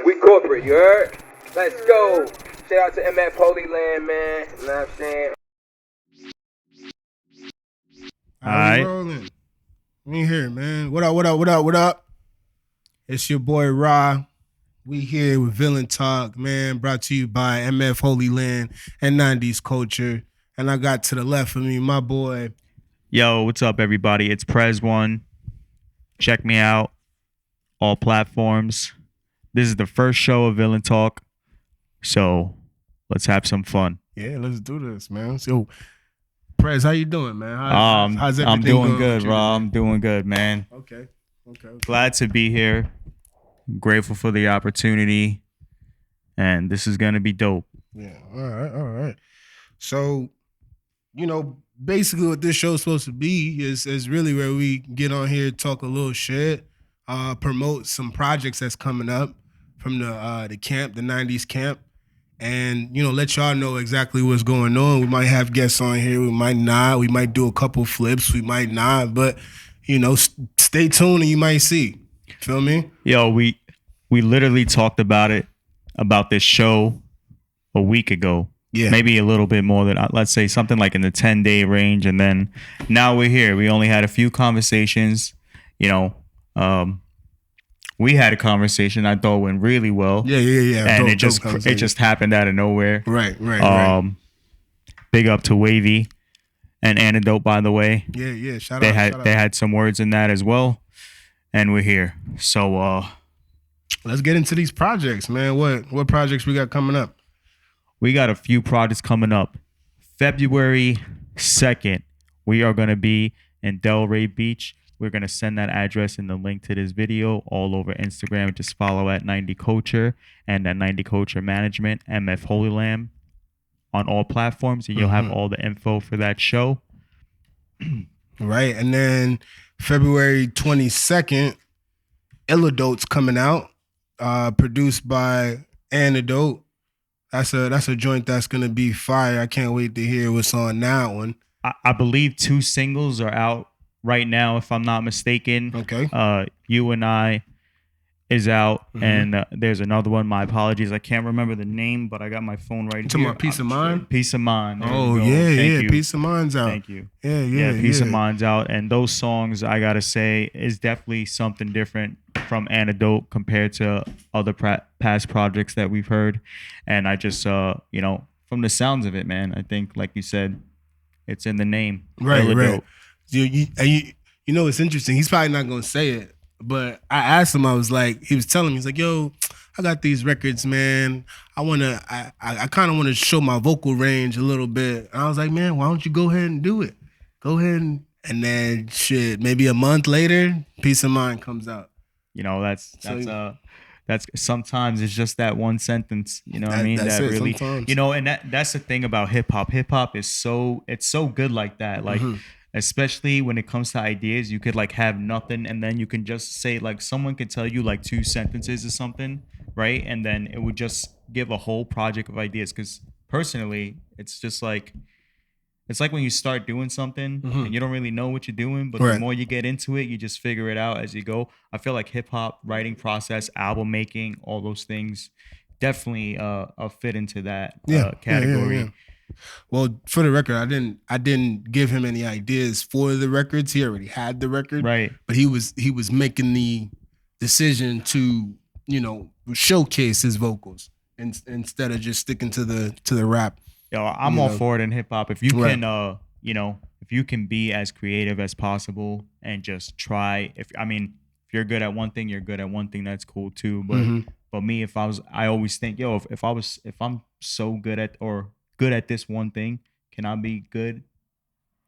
We corporate, you heard? Let's go. Shout out to Mfholyland, man. You know what I'm saying? All right. Rolling. We here, man. What up? It's your boy Ra. We here with Villain Talk, man. Brought to you by Mfholyland and 90s Culture. And I got to the left of me, my boy. Yo, what's up, everybody? It's Prez1. Check me out. All platforms. This is the first show of Villain Talk. So let's have some fun. Yeah, let's do this, man. So, Prez, how you doing, man? How's everything I'm doing going good, with you, Rob. man? I'm doing good, man. Okay. Glad to be here. Grateful for the opportunity. And this is going to be dope. Yeah, all right. So, basically what this show's supposed to be is really where we get on here, talk a little shit, promote some projects that's coming up from the camp, the 90s camp, and, let y'all know exactly what's going on. We might have guests on here. We might not. We might do a couple flips. We might not. But, stay tuned and you might see. Feel me? Yo, we literally talked about this show a week ago. Yeah. Maybe a little bit more than, let's say something like in the 10-day range. And then now we're here. We only had a few conversations. We had a conversation I thought went really well. Yeah. And it just happened out of nowhere. Right. Big up to Wavy and Antidote, by the way. Yeah. Shout They out. had some words in that as well. And we're here. So let's get into these projects, man. What projects we got coming up? We got a few projects coming up. February 2nd, we are going to be in Delray Beach. We're going to send that address and the link to this video all over Instagram. Just follow at 90 Culture and at 90 Culture Management, Mfholyland on all platforms. And you'll have all the info for that show. Right. And then February 22nd, Illadote's coming out, produced by Antidote. That's a joint that's gonna be fire. I can't wait to hear what's on that one. I believe 2 singles are out right now, if I'm not mistaken. Okay. You and I is out, and there's another one. My apologies, I can't remember the name, but I got my phone right here. About Peace of Mind? Peace of Mind. There Oh, we go. yeah. Thank you. Peace of Mind's out. Thank you. Yeah. Peace of Mind's out, and those songs, I gotta say, is definitely something different from Antidote compared to other past projects that we've heard. And I just, from the sounds of it, man, I think, like you said, it's in the name. Right. Illadote. It's interesting. He's probably not gonna say it, but I asked him. He was telling me, he's like, "Yo, I got these records, man. I kind of want to show my vocal range a little bit." And I was like, "Man, why don't you go ahead and do it? Go ahead and then shit. Maybe a month later, Peace of Mind comes out." That's sometimes it's just that one sentence, what I mean? That's that it, really, sometimes. and that's the thing about hip hop. Hip hop is so good like that. Like, especially when it comes to ideas, you could like have nothing and then you can just say, like, someone could tell you like 2 sentences or something, right? And then it would just give a whole project of ideas. Because personally, it's just like, it's like when you start doing something and you don't really know what you're doing, but the more you get into it, you just figure it out as you go. I feel like hip hop writing process, album making, all those things definitely fit into that category. Yeah. Well, for the record, I didn't give him any ideas for the records. He already had the record, right? But he was making the decision to showcase his vocals instead of just sticking to the rap. Yo, I'm all for it in hip hop. If you can, if you can be as creative as possible and just try. If you're good at one thing, you're good at one thing. That's cool too. But me, I always think, yo, if I'm so good at this one thing, can I be good,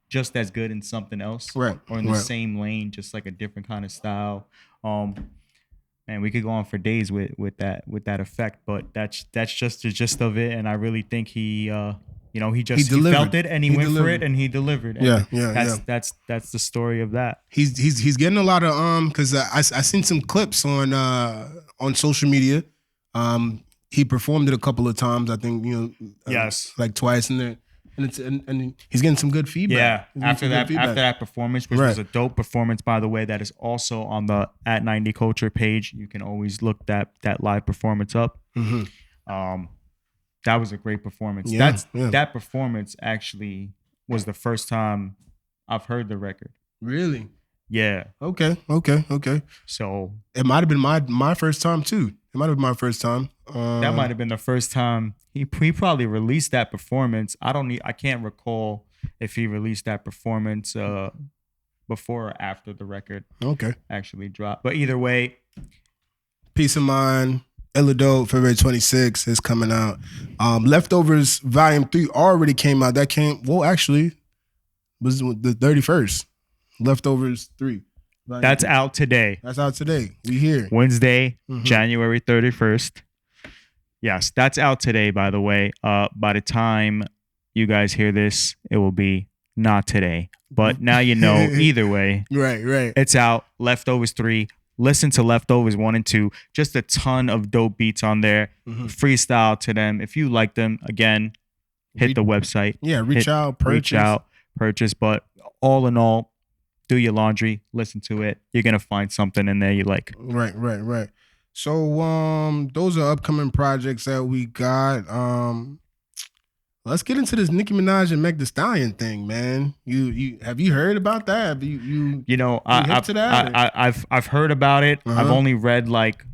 just as good in something else, right? Or in the same lane, just like a different kind of style. Man, we could go on for days with that effect, but that's just the gist of it. And I really think he felt it and he went for it and he delivered. And that's the story of that. He's getting a lot of because I seen some clips on social media. He performed it a couple of times. I think yes, like twice, and and he's getting some good feedback. Yeah, after that performance, which Right. was a dope performance, by the way, that is also on the at 90 Culture page. You can always look that live performance up. That was a great performance. Yeah, That performance actually was the first time I've heard the record. Really? Yeah. Okay. So it might have been my first time too. It might have been my first time. that might have been the first time he probably released that performance. I can't recall if he released that performance before or after the record actually dropped. But either way, Peace of Mind, Illadope, February 26th is coming out. Leftovers Volume 3 already came out. That actually was the 31st. Leftovers 3. That's out today. That's out today. We here. Wednesday, January 31st. Yes, that's out today, by the way. By the time you guys hear this, it will be not today. But now you know, either way. Right. It's out. Leftovers 3. Listen to Leftovers 1 and 2. Just a ton of dope beats on there. Freestyle to them. If you like them, again, hit the website. Yeah, reach out, purchase. But all in all, do your laundry, listen to it. You're gonna find something in there you like. Right. So those are upcoming projects that we got. Let's get into this Nicki Minaj and Meg Thee Stallion thing, man. You have you heard about that? Have you know, I've heard about it. I've only read like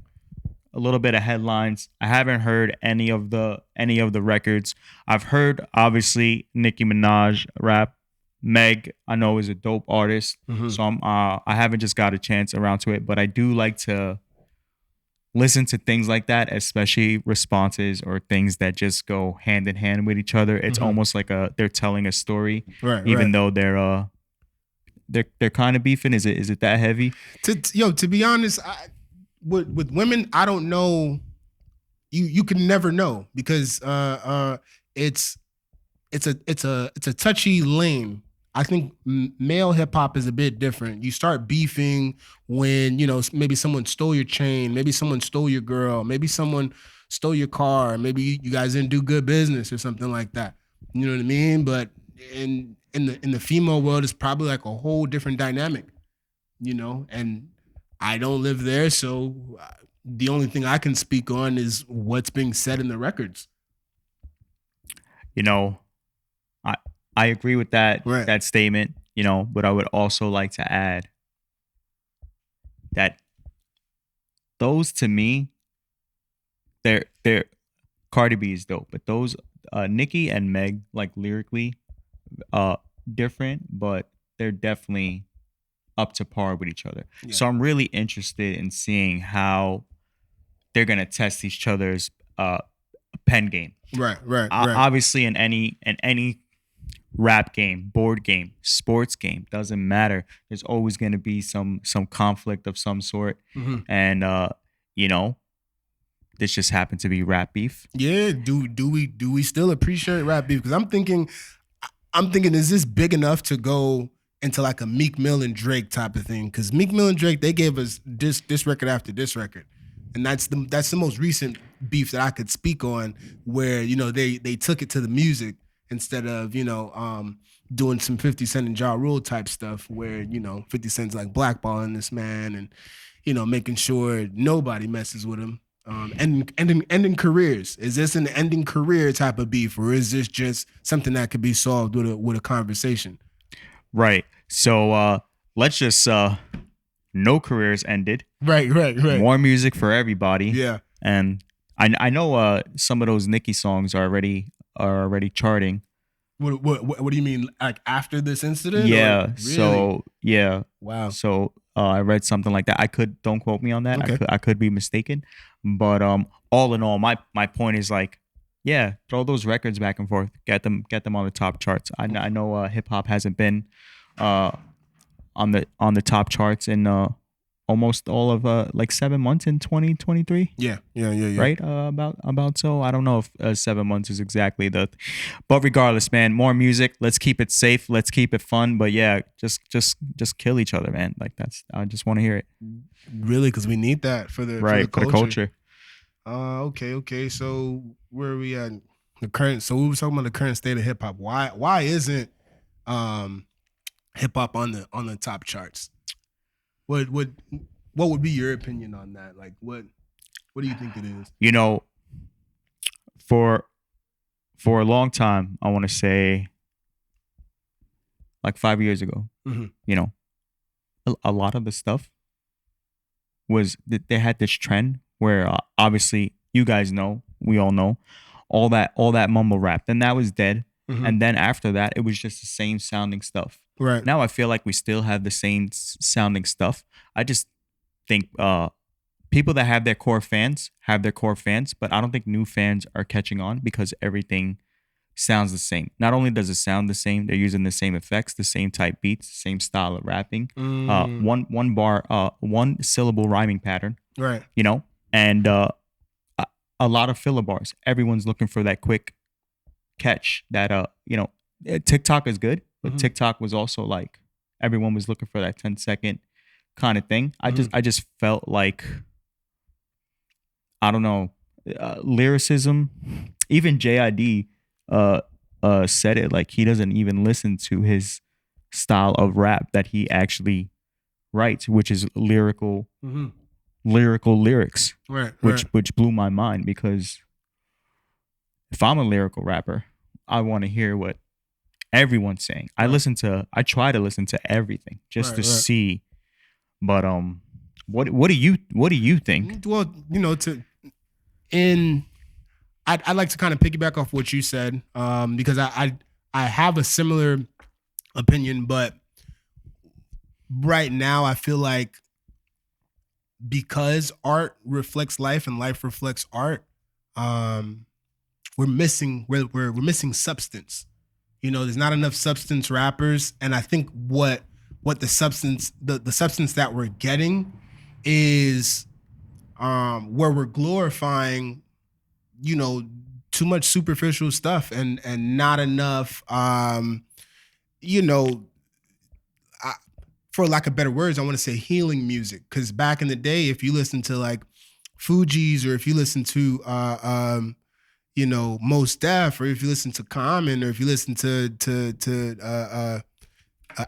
a little bit of headlines. I haven't heard any of the records. I've heard obviously Nicki Minaj rap. Meg, I know, is a dope artist, so I haven't just got a chance around to it, but I do like to listen to things like that, especially responses or things that just go hand in hand with each other. It's almost like they're telling a story, even though they're kind of beefing. Is it that heavy? To be honest, with women, I don't know. You can never know because it's a touchy lane. I think male hip hop is a bit different. You start beefing when, maybe someone stole your chain, maybe someone stole your girl, maybe someone stole your car, maybe you guys didn't do good business or something like that. You know what I mean? But in the female world, it's probably like a whole different dynamic, and I don't live there. So the only thing I can speak on is what's being said in the records. I agree with that statement, but I would also like to add that those, to me, they're Cardi B is dope, but those Nicki and Meg, like lyrically, different, but they're definitely up to par with each other. Yeah. So I'm really interested in seeing how they're gonna test each other's pen game. Right. Obviously, in any rap game, board game, sports game, doesn't matter. There's always going to be some conflict of some sort. And this just happened to be rap beef. Yeah, do we still appreciate rap beef? Because I'm thinking is this big enough to go into like a Meek Mill and Drake type of thing? Because Meek Mill and Drake, they gave us this record after this record. And that's the most recent beef that I could speak on, where they took it to the music instead of doing some 50 Cent and Ja Rule type stuff, where 50 Cent's like blackballing this man and making sure nobody messes with him. Ending careers. Is this an ending career type of beef, or is this just something that could be solved with a conversation? Right. So let's just no careers ended. Right. More music for everybody. Yeah. And I know some of those Nicki songs are already charting. What do you mean? Like after this incident? Yeah. Really? So yeah. Wow. So I read something like that. Don't quote me on that. Okay. I could be mistaken. But all in all, my point is like, yeah, throw those records back and forth. Get them on the top charts. I know hip hop hasn't been on the top charts in almost all of like 7 months in 2023. Yeah. Right? About so. I don't know if 7 months is exactly but regardless, man, more music. Let's keep it safe. Let's keep it fun. But yeah, just kill each other, man. Like I just want to hear it. Really, because we need that for the culture. Okay. So where are we at? the current. So we were talking about the current state of hip hop. Why isn't hip hop on the top charts? What would be your opinion on that? Like what do you think it is? You know, for a long time, I want to say like 5 years ago, you know, a lot of the stuff was that they had this trend where obviously you guys know, we all know, all that mumble rap. Then that was dead. And then after that, it was just the same sounding stuff. Right. Now I feel like we still have the same sounding stuff. I just think people that have their core fans, but I don't think new fans are catching on because everything sounds the same. Not only does it sound the same, they're using the same effects, the same type beats, same style of rapping. One bar, one syllable rhyming pattern. Right. You know, and a lot of filler bars. Everyone's looking for that quick catch. That you know, TikTok is good, but TikTok was also like everyone was looking for that 10-second kind of thing. I just felt like, I don't know, lyricism. Even JID said it, like he doesn't even listen to his style of rap that he actually writes, which is lyrical lyrics. Right. Which blew my mind, because if I'm a lyrical rapper, I want to hear what everyone's saying. I try to listen to everything just to see. But what do you think? Well, you know, I'd like to kind of piggyback off what you said, because I have a similar opinion, but right now I feel like because art reflects life and life reflects art, we're missing substance. You know, there's not enough substance rappers, and I think what the substance that we're getting is where we're glorifying, you know, too much superficial stuff and not enough, you know, for lack of better words, I want to say healing music. Because back in the day, if you listen to like Fugees, or if you listen to you know, Mos Def, or if you listen to Common, or if you listen to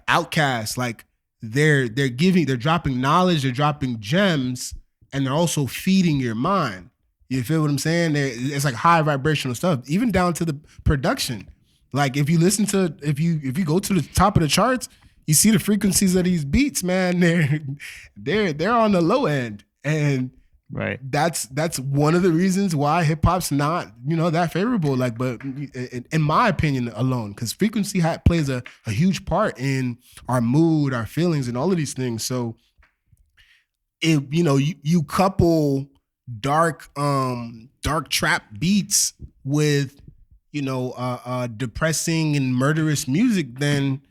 Outkast, like they're dropping knowledge, they're dropping gems, and they're also feeding your mind. You feel what I'm saying? It's like high vibrational stuff, even down to the production. Like if you go to the top of the charts, you see the frequencies of these beats, man. They're on the low end, and right. That's one of the reasons why hip hop's not, you know, that favorable. Like, but in my opinion alone, because frequency plays a huge part in our mood, our feelings, and all of these things. So, if you know, you couple dark trap beats with, you know, depressing and murderous music, then,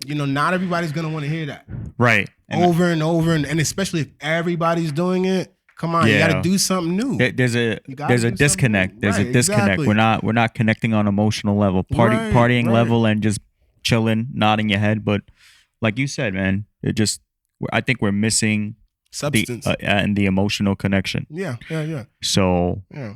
you know, not everybody's gonna want to hear that. Right. Over and over, and especially if everybody's doing it. Come on, you got to do something new. There's a disconnect. There's a disconnect. Exactly. We're not connecting on emotional level, partying level, and just chilling, nodding your head. But like you said, man, I think we're missing substance and the emotional connection. Yeah. So yeah.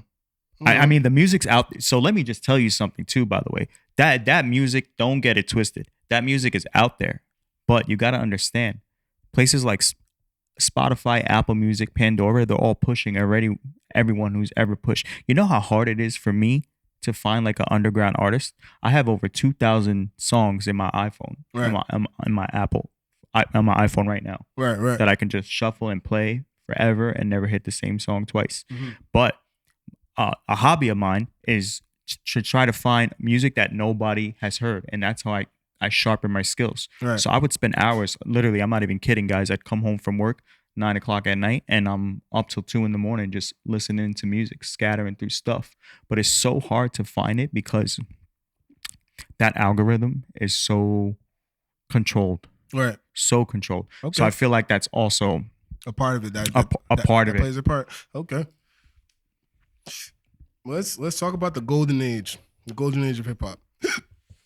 I mean, the music's out. So let me just tell you something too, by the way. That music, don't get it twisted. That music is out there, but you got to understand, places like Spotify, Apple Music, Pandora, they're all pushing already. Everyone who's ever pushed. You know how hard it is for me to find like an underground artist? I have over 2,000 songs in my iPhone, in my Apple, on my iPhone right now, right, that I can just shuffle and play forever and never hit the same song twice. But a hobby of mine is to try to find music that nobody has heard, and that's how I sharpen my skills. Right. So I would spend hours, literally, I'm not even kidding, guys. I'd come home from work 9 o'clock at night, and I'm up till 2 a.m. just listening to music, scattering through stuff. But it's so hard to find it because that algorithm is so controlled. Right. So controlled. Okay. So I feel like that's also a part of it. That plays a part. Okay. Let's talk about the golden age of hip hop.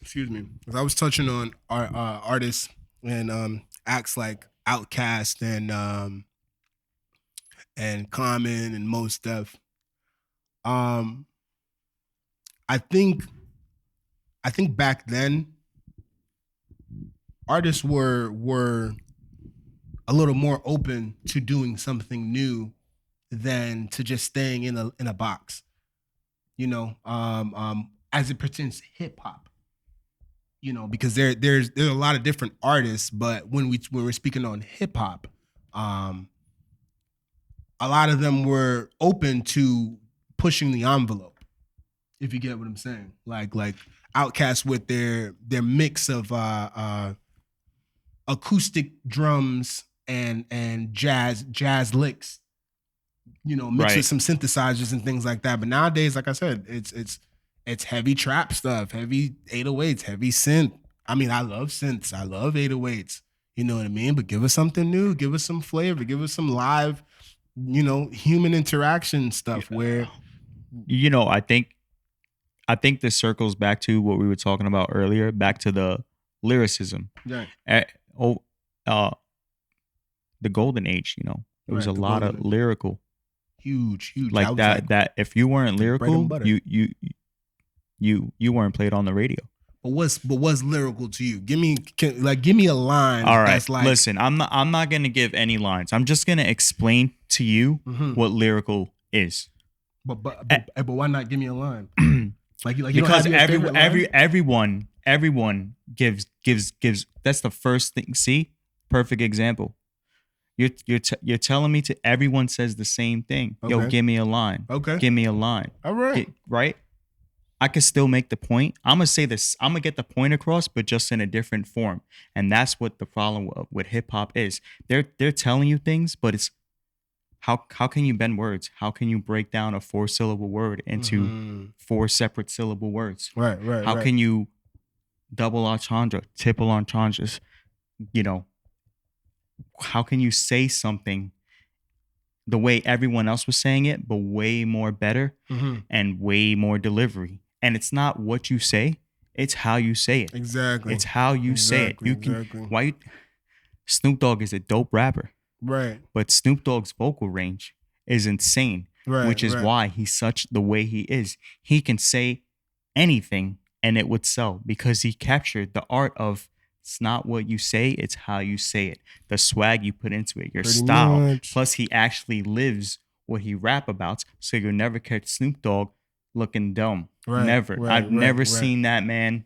Excuse me. Because I was touching on our artists and acts like Outkast and Common and Mos Def. I I think back then artists were a little more open to doing something new than to just staying in a box. You know, as it pertains to hip hop. You know, because there's a lot of different artists, but when we're speaking on hip hop, a lot of them were open to pushing the envelope. If you get what I'm saying, like Outkast with their mix of acoustic drums and jazz licks, you know, mixed with some synthesizers and things like that. But nowadays, like I said, it's heavy trap stuff, heavy 808s, heavy synth. I mean, I love synths, I love 808s. You know what I mean? But give us something new, give us some flavor, give us some live, you know, human interaction stuff. Where, you know, I think this circles back to what we were talking about earlier, back to the lyricism. Right. The golden age, you know, it was a lot of lyrical. Huge. Like that if you weren't lyrical, you weren't played on the radio. But what's lyrical to you? Give me a line. All right. That's like, listen, I'm not gonna give any lines. I'm just gonna explain to you what lyrical is. But why not give me a line? like you because don't have your everyone gives. That's the first thing. See, perfect example. You're telling me to everyone says the same thing. Okay. Yo, give me a line. Okay. Give me a line. All right. Right? I can still make the point. I'm going to say this. I'm going to get the point across, but just in a different form. And that's what the problem with hip hop is. They're telling you things, but it's how can you bend words? How can you break down a 4-syllable word into 4 separate syllable words? Right. How can you double entendre, triple entendres, you know? How can you say something the way everyone else was saying it, but way more better and way more delivery? And it's not what you say, it's how you say it. Exactly. It's how you say it. You can Snoop Dogg is a dope rapper. Right. But Snoop Dogg's vocal range is insane. Right. Which is why he's such the way he is. He can say anything and it would sell because he captured the art of it's not what you say, it's how you say it. The swag you put into it, your Pretty style. much. Plus, he actually lives what he rap about. So you'll never catch Snoop Dogg looking dumb. Right, Never. right, I've never right. seen that man,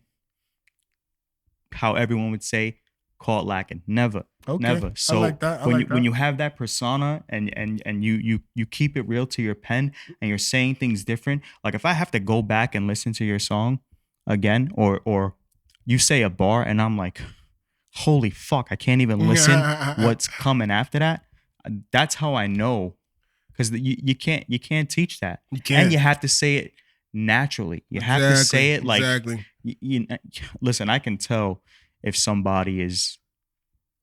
how everyone would say, caught lacking. Never. Okay. Never. So I like that. when you have that persona and you keep it real to your pen and you're saying things different, like if I have to go back and listen to your song again, or you say a bar and I'm like, holy fuck, I can't even listen what's coming after that. That's how I know. Because you can't teach that. You can't. And you have to say it naturally. You have to say it like listen, I can tell if somebody is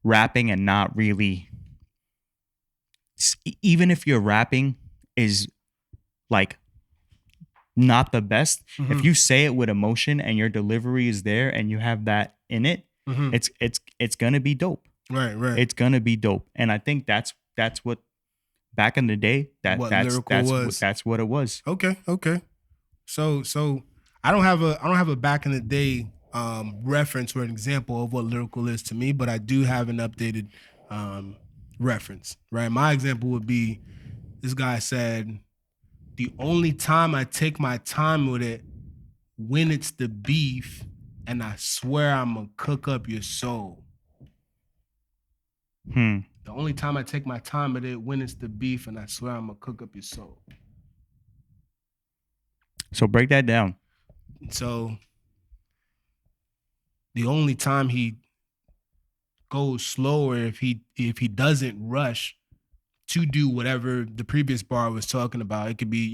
rapping and not really, even if your rapping is like not the best, if you say it with emotion and your delivery is there and you have that in it, it's gonna be dope. Right. It's gonna be dope. And I think that's what back in the day that's what it was. Okay. So I don't have a back in the day reference or an example of what lyrical is to me, but I do have an updated reference. Right. My example would be this guy said, "The only time I take my time with it when it's the beef, and I swear I'm gonna cook up your soul." The only time I take my time with it when it's the beef, and I swear I'm gonna cook up your soul. So break that down. So the only time he goes slower, if he doesn't rush to do whatever the previous bar was talking about, it could be,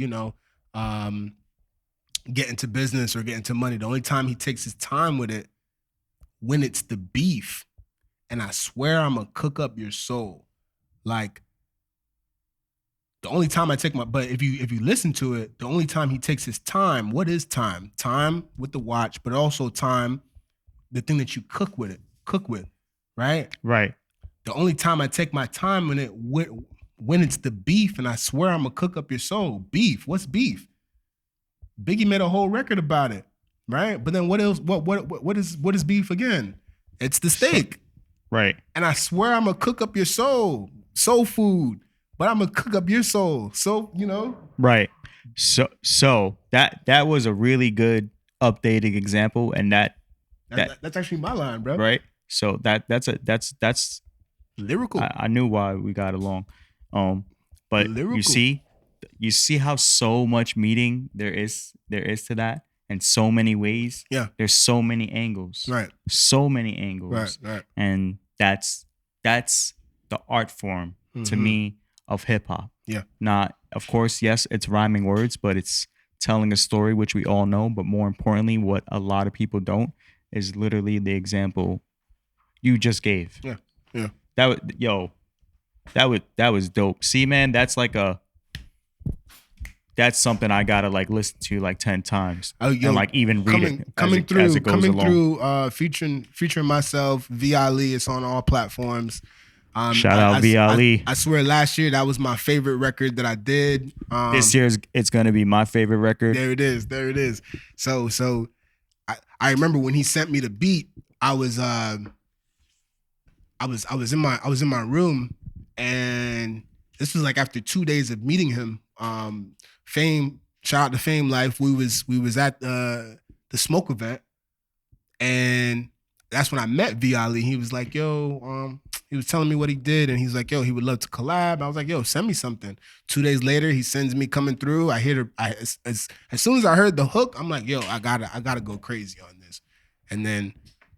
getting to business or getting to money. The only time he takes his time with it when it's the beef, and I swear I'm gonna cook up your soul. Like, the only time I take but if you listen to it, the only time he takes his time, what is time? Time with the watch, but also time, the thing that you cook with, right? Right. The only time I take my time in it when it's the beef, and I swear I'm gonna cook up your soul. Beef, what's beef? Biggie made a whole record about it, right? But then what else? What is beef again? It's the steak. Right. And I swear I'm gonna cook up your soul food, but I'm gonna cook up your soul. So, you know. Right. So that was a really good updating example, and that's actually my line, bro. Right. So that's lyrical. I knew why we got along. But lyrical. you see how so much meaning there is to that, and so many ways. Yeah. There's so many angles. Right. So many angles. Right. And that's the art form to me of hip hop. Yeah. Not, of course, yes, it's rhyming words, but it's telling a story, which we all know. But more importantly, what a lot of people don't is literally the example you just gave. Yeah. Yeah. That was dope. See, man, that's something I gotta like listen to like 10 times. And like even read it coming as it goes along. Featuring myself, V Ali. It's on all platforms. Shout out V Ali. I swear last year that was my favorite record that I did. This year it's gonna be my favorite record. There it is. So I remember when he sent me the beat, I was in my room, and this was like after 2 days of meeting him. Fame, shout out to Fame Life. We was at the smoke event, and that's when I met V Ali. He was like, yo, he was telling me what he did, and he's like, yo, he would love to collab. I was like, yo, send me something. 2 days later, he sends me Coming Through. I hear as soon as I heard the hook, I'm like, yo, I gotta go crazy on this. And then,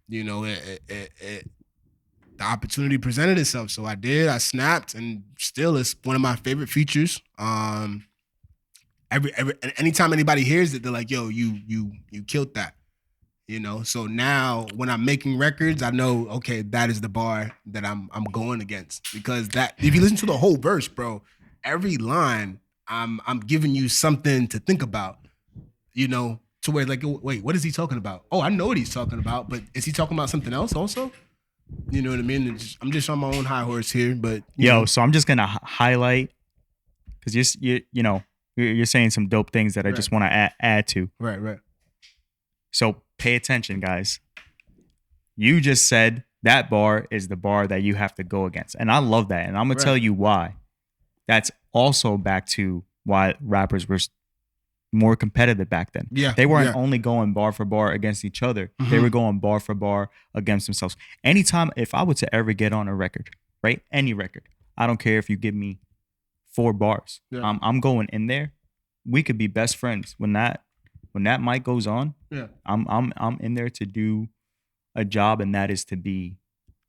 you know, the opportunity presented itself. So I did. I snapped, and still it's one of my favorite features. Anytime anybody hears it, they're like, yo, you killed that. You know, so now when I'm making records, I know, okay, that is the bar that I'm going against. Because that, if you listen to the whole verse, bro, every line, I'm giving you something to think about, you know, to where like, wait, what is he talking about? Oh, I know what he's talking about, but is he talking about something else also? You know what I mean? I'm just on my own high horse here, but you know. So I'm just gonna highlight, because you're saying some dope things that I just want to add to. Right. So pay attention, guys. You just said that bar is the bar that you have to go against. And I love that. And I'm going to tell you why. That's also back to why rappers were more competitive back then. Yeah. They weren't only going bar for bar against each other. They were going bar for bar against themselves. Anytime, if I were to ever get on a record, right? Any record, I don't care if you give me 4 bars. Yeah. I'm going in there. We could be best friends. When that mic goes on, I'm in there to do a job, and that is to be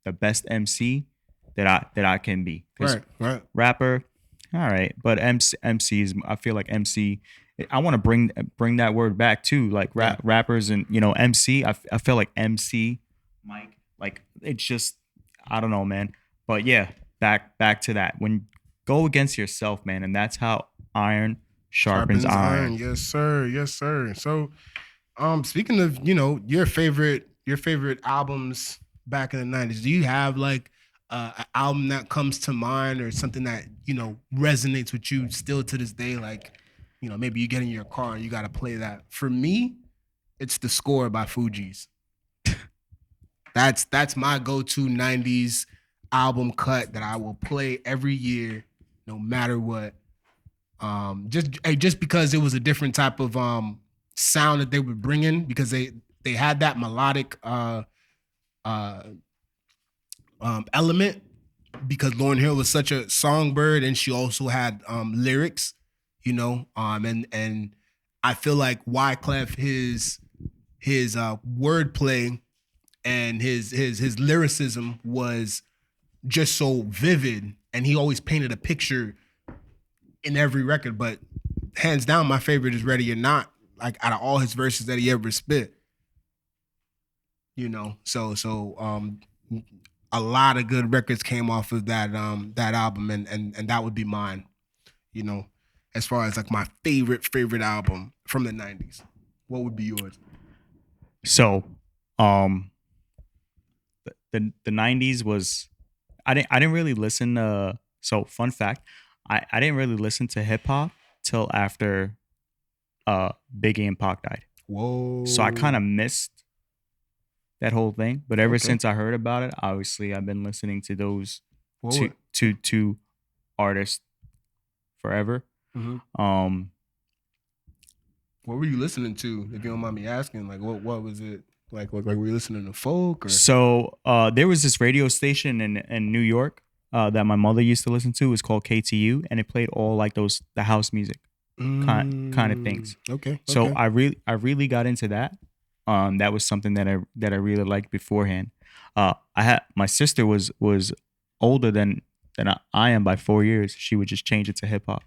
the best MC that I can be. Right. Rapper, all right, but MC is, I feel like MC. I want to bring that word back too, like rappers and MC. I feel like MC, Mike, like it's just, I don't know, man. But yeah, back to that. When go against yourself, man, and that's how iron sharpens iron. Yes, sir. So, speaking of, your favorite albums back in the 90s, do you have like an album that comes to mind, or something that, resonates with you still to this day? Like, maybe you get in your car and you got to play that. For me, it's The Score by Fugees. That's my go-to 90s album cut that I will play every year, no matter what. Just because it was a different type of sound that they were bringing, because they had that melodic element, because Lauryn Hill was such a songbird, and she also had lyrics, and I feel like Wyclef, his wordplay and his lyricism was just so vivid, and he always painted a picture in every record. But hands down, my favorite is Ready or Not, like out of all his verses that he ever spit. So a lot of good records came off of that album, and that would be mine, as far as like my favorite album from the 90s. What would be yours? So the 90s was, I didn't really listen so fun fact, I didn't really listen to hip hop till after Biggie and Pac died. Whoa. So I kind of missed that whole thing. But ever Okay. since I heard about it, obviously I've been listening to those Whoa. two artists forever. Mm-hmm. What were you listening to, if you don't mind me asking? Like, what was it? Like were you listening to folk? Or? So there was this radio station in New York that my mother used to listen to. It was called KTU, and it played all like the house music kind of things. Okay. So I really got into that. That was something that I really liked beforehand. My sister was older than I am by 4 years. She would just change it to hip hop.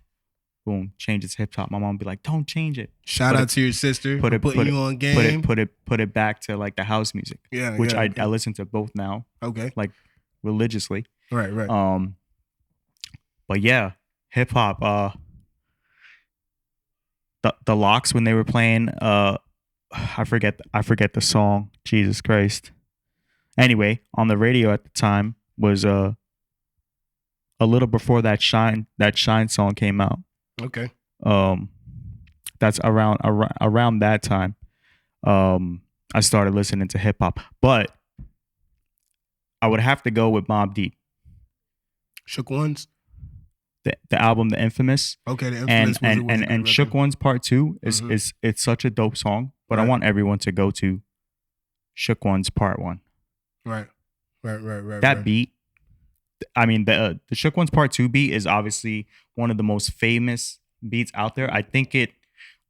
Boom, change it to hip hop. My mom would be like, "Don't change it." Shout out to your sister for putting you on game. Put it back to like the house music. Yeah, which I listen to both now. Okay, like religiously. Right. But yeah, hip hop. The Locks, when they were playing, I forget the song. Jesus Christ. Anyway, on the radio at the time was a little before that Shine song came out. Okay. That's around that time. I started listening to hip hop, but I would have to go with Mobb Deep. Shook Ones. The album, The Infamous. Okay, The Infamous and Shook Ones Part 2 is it's such a dope song, but I want everyone to go to Shook Ones Part 1. Right. That beat, I mean, the Shook Ones Part 2 beat is obviously one of the most famous beats out there. I think it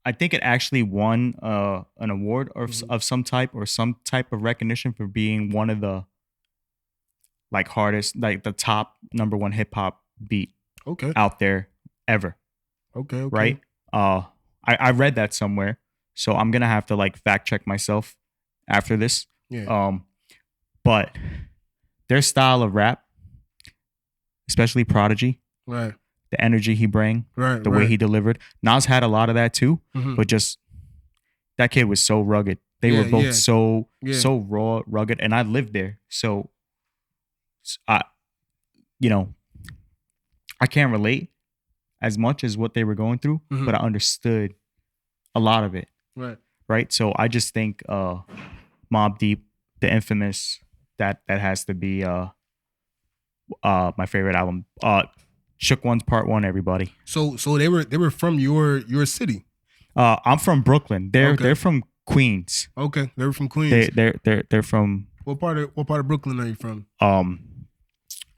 actually won an award of some type, or some type of recognition for being one of the like hardest, like the top number one hip hop beat out there ever. Okay. Right? I read that somewhere, so I'm gonna have to like fact check myself after this. Yeah. But their style of rap, especially Prodigy, right? The energy he bring, right? The way he delivered. Nas had a lot of that too, but just that kid was so rugged. They were both so raw, rugged, and I lived there, so I can't relate as much as what they were going through, but I understood a lot of it. Right. So I just think Mobb Deep, The Infamous, that has to be my favorite album. Shook Ones Part 1, everybody. So they were from your city. I'm from Brooklyn. They're from Queens. Okay, they were from Queens. They're from what part of Brooklyn are you from?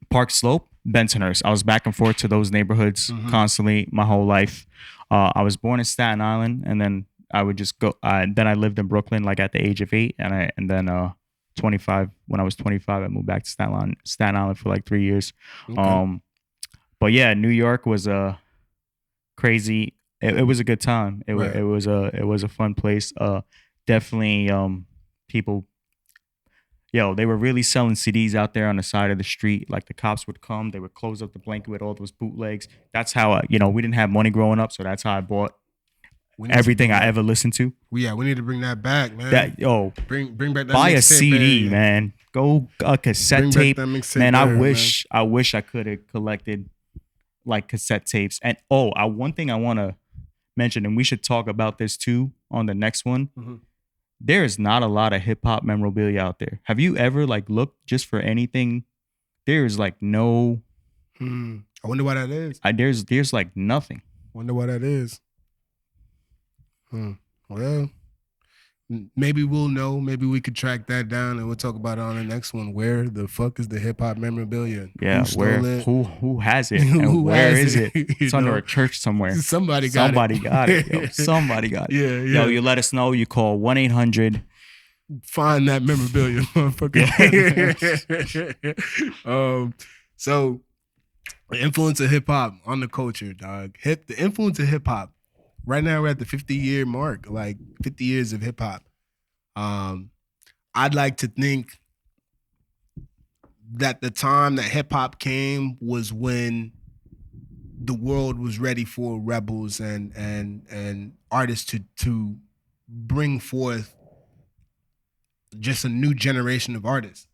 Park Slope, Bensonhurst. I was back and forth to those neighborhoods constantly my whole life. I was born in Staten Island, and then I would just go. Then I lived in Brooklyn like at the age of 8, and then 25. When I was 25, I moved back to Staten Island for like 3 years. Okay. But yeah, New York was a crazy. It was a good time. It was a fun place. Definitely people. They were really selling CDs out there on the side of the street. Like the cops would come, they would close up the blanket with all those bootlegs. That's how we didn't have money growing up, so that's how I bought everything I ever listened to. We need to bring that back, man. Bring back that. Buy a CD, man. Go a cassette tape, man. I wish I could have collected like cassette tapes. And one thing I want to mention, and we should talk about this too on the next one. There is not a lot of hip hop memorabilia out there. Have you ever like looked just for anything? There is like no. I wonder why that is. There's like nothing. Wonder why that is. Well, maybe we'll know. Maybe we could track that down, and we'll talk about it on the next one. Where the fuck is the hip hop memorabilia? Yeah, who has it? And where is it? It's under a church somewhere. Somebody got it. Yo, somebody got it. Yeah. Yo, you let us know. You call 1-800. Find that memorabilia, motherfucker. So the influence of hip hop on the culture, dog. The influence of hip hop. Right now we're at the 50-year mark, like 50 years of hip hop. I'd like to think that the time that hip hop came was when the world was ready for rebels and artists to bring forth just a new generation of artists,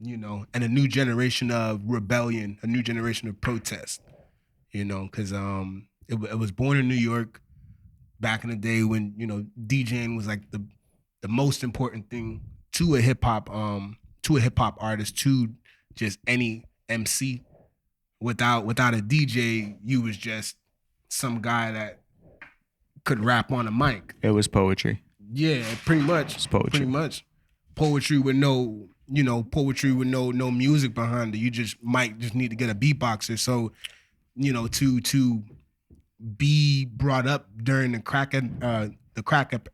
and a new generation of rebellion, a new generation of protest, because it was born in New York. back in the day when, you know, DJing was like the most important thing to a hip hop artist, to just any MC. Without a DJ, you was just some guy that could rap on a mic. It was poetry. Yeah, pretty much. It's poetry. Pretty much. Poetry with no music behind it. You might just need to get a beatboxer. So, you know, to be brought up during the crack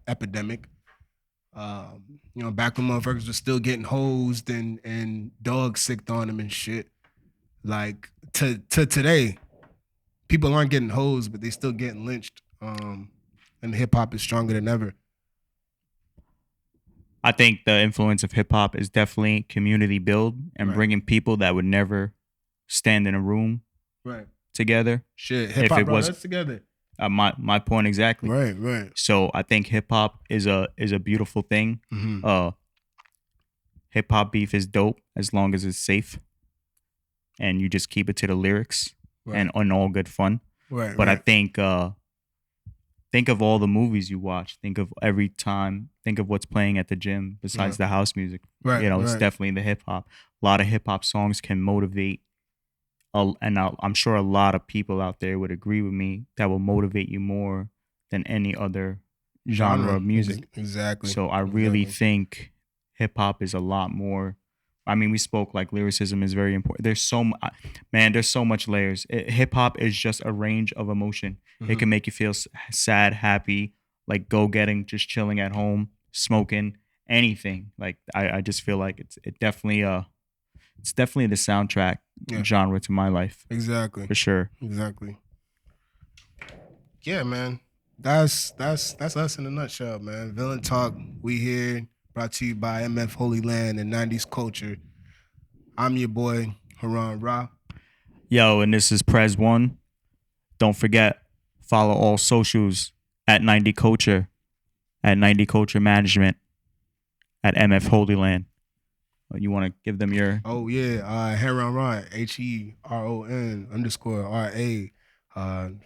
epidemic, you know, back when motherfuckers were still getting hosed and dogs sicked on them and shit. Like to today, people aren't getting hosed, but they still getting lynched. And hip hop is stronger than ever. I think the influence of hip hop is definitely community build and bringing people that would never stand in a room together. Shit, hip hop brought us together. My point exactly. Right. So I think hip hop is a beautiful thing. Mm-hmm. Hip hop beef is dope as long as it's safe, and you just keep it to the lyrics and on all good fun. But I think of all the movies you watch. Think of what's playing at the gym besides the house music. It's definitely the hip hop. A lot of hip hop songs can motivate, and I'm sure a lot of people out there would agree with me, that will motivate you more than any other genre of music. Exactly. So I really think hip hop is a lot more. I mean, we spoke like lyricism is very important. There's so much layers. Hip hop is just a range of emotion. Mm-hmm. It can make you feel sad, happy, like go getting, just chilling at home, smoking, anything. Like I just feel like it's definitely the soundtrack genre to my life. Exactly. For sure. Exactly. Yeah, man. That's us in a nutshell, man. Villain Talk, we here. Brought to you by Mfholyland and 90s Culture. I'm your boy, Haran Ra. Yo, and this is Prez One. Don't forget, follow all socials at 90 Culture, at 90 Culture Management, at Mfholyland. You want to give them your... Oh, yeah. Haran Ra, HERON_RA.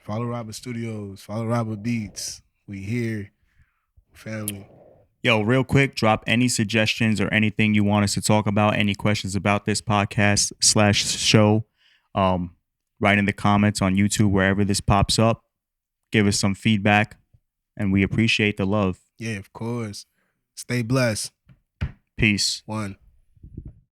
Follow Robert Studios. Follow Robert Beats. We here. Family. Yo, real quick, drop any suggestions or anything you want us to talk about, any questions about this podcast /show, write in the comments on YouTube, wherever this pops up. Give us some feedback, and we appreciate the love. Yeah, of course. Stay blessed. Peace. One.